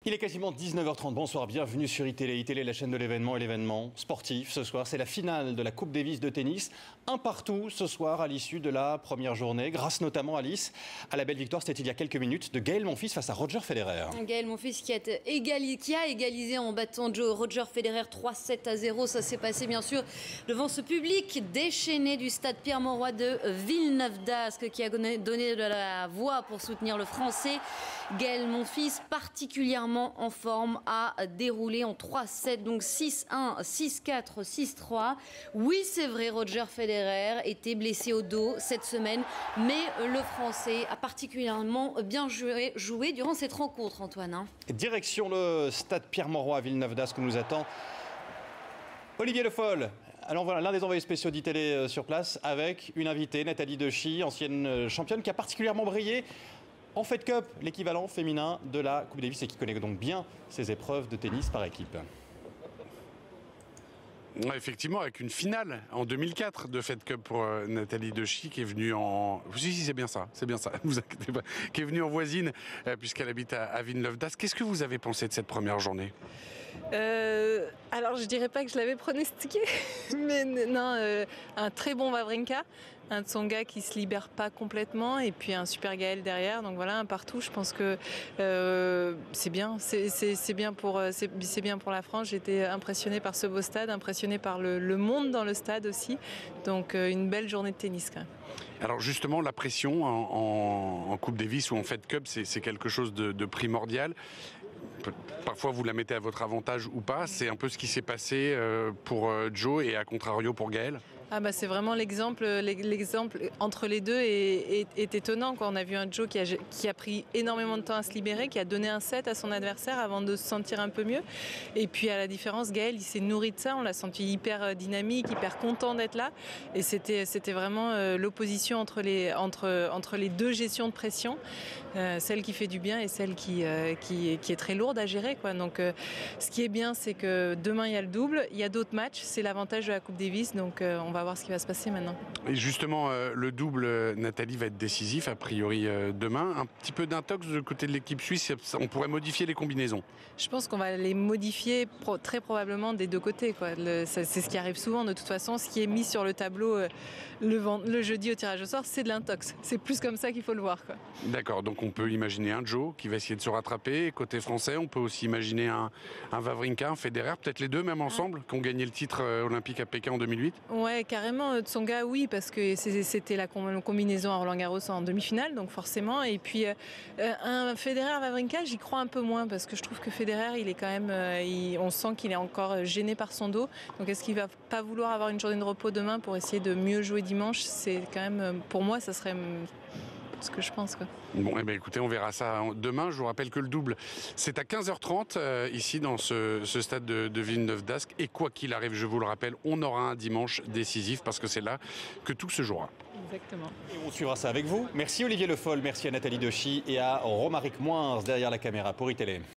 Il est quasiment 19h30. Bonsoir, bienvenue sur iTélé. iTélé, la chaîne de l'événement et l'événement sportif. Ce soir, c'est la finale de la Coupe Davis de tennis. Un partout ce soir à l'issue de la première journée, grâce notamment, Alice, à la belle victoire, c'était il y a quelques minutes, de Gaël Monfils face à Roger Federer. Gaël Monfils qui a égalisé en battant Roger Federer 3-7-0. Ça s'est passé bien sûr devant ce public déchaîné du stade Pierre-Mauroy de Villeneuve-d'Ascq qui a donné de la voix pour soutenir le Français. Gaël Monfils particulièrement en forme, a déroulé en 3-7, donc 6-1, 6-4, 6-3. Oui, c'est vrai, Roger Federer était blessé au dos cette semaine, mais le Français a particulièrement bien joué durant cette rencontre, Antoine. Direction le stade Pierre-Mauroy à Villeneuve-d'Ascq où nous attend Olivier Le Foll. Alors voilà, l'un des envoyés spéciaux d'ITélé sur place avec une invitée, Nathalie Dechy, ancienne championne qui a particulièrement brillé en Fed Cup, l'équivalent féminin de la Coupe Davis et qui connaît donc bien ces épreuves de tennis par équipe. Effectivement, avec une finale en 2004 de Fed Cup pour Nathalie Dechy qui est venue en... Si, c'est bien ça, vous inquiétez pas. Qui est venue en voisine puisqu'elle habite à Villeneuve-d'Ascq. Qu'est-ce que vous avez pensé de cette première journée ? Alors je dirais pas que je l'avais pronostiqué, mais non, un très bon Wawrinka, un Tsonga qui se libère pas complètement et puis un super Gaël derrière, donc voilà, un partout. Je pense que c'est bien, c'est bien pour la France. J'étais impressionnée par ce beau stade, impressionnée par le monde dans le stade aussi, donc une belle journée de tennis quand même. Alors justement, la pression en Coupe Davis ou en Fed Cup, c'est quelque chose de primordial. Parfois vous la mettez à votre avantage ou pas, c'est un peu ce qui s'est passé pour Joe et à contrario pour Gaël. Ah bah c'est vraiment l'exemple entre les deux est étonnant, quoi. On a vu un Joe qui a pris énormément de temps à se libérer, qui a donné un set à son adversaire avant de se sentir un peu mieux. Et puis à la différence, Gaël il s'est nourri de ça, on l'a senti hyper dynamique, hyper content d'être là. Et c'était vraiment l'opposition entre les deux gestions de pression, celle qui fait du bien et celle qui est très lourde à gérer, quoi. Donc ce qui est bien, c'est que demain il y a le double, il y a d'autres matchs, c'est l'avantage de la Coupe Davis, donc on va voir ce qui va se passer maintenant. Et justement, le double, Nathalie, va être décisif, a priori demain. Un petit peu d'intox du côté de l'équipe suisse, on pourrait modifier les combinaisons. Je pense qu'on va les modifier très probablement des deux côtés, quoi. C'est ce qui arrive souvent de toute façon. Ce qui est mis sur le tableau le jeudi au tirage au sort, c'est de l'intox. C'est plus comme ça qu'il faut le voir, quoi. D'accord, donc on peut imaginer un Joe qui va essayer de se rattraper. Côté français, on peut aussi imaginer un Wawrinka, un Federer, peut-être les deux même ensemble, qui ont gagné le titre olympique à Pékin en 2008. Ouais, carrément. Tsonga, oui, parce que c'était la combinaison à Roland-Garros en demi-finale, donc forcément. Et puis un Federer-Wawrinka, j'y crois un peu moins, parce que je trouve que Federer, il est quand même, on sent qu'il est encore gêné par son dos. Donc est-ce qu'il va pas vouloir avoir une journée de repos demain pour essayer de mieux jouer dimanche? C'est quand même, pour moi, ça serait ce que je pense, quoi. Bon, eh bien, écoutez, on verra ça demain. Je vous rappelle que le double, c'est à 15h30 ici dans ce stade de Villeneuve-d'Ascq. Et quoi qu'il arrive, je vous le rappelle, on aura un dimanche décisif parce que c'est là que tout se jouera. Exactement. Et on suivra ça avec vous. Merci Olivier Le Foll, merci à Nathalie Dechy et à Romaric Moins derrière la caméra pour iTélé.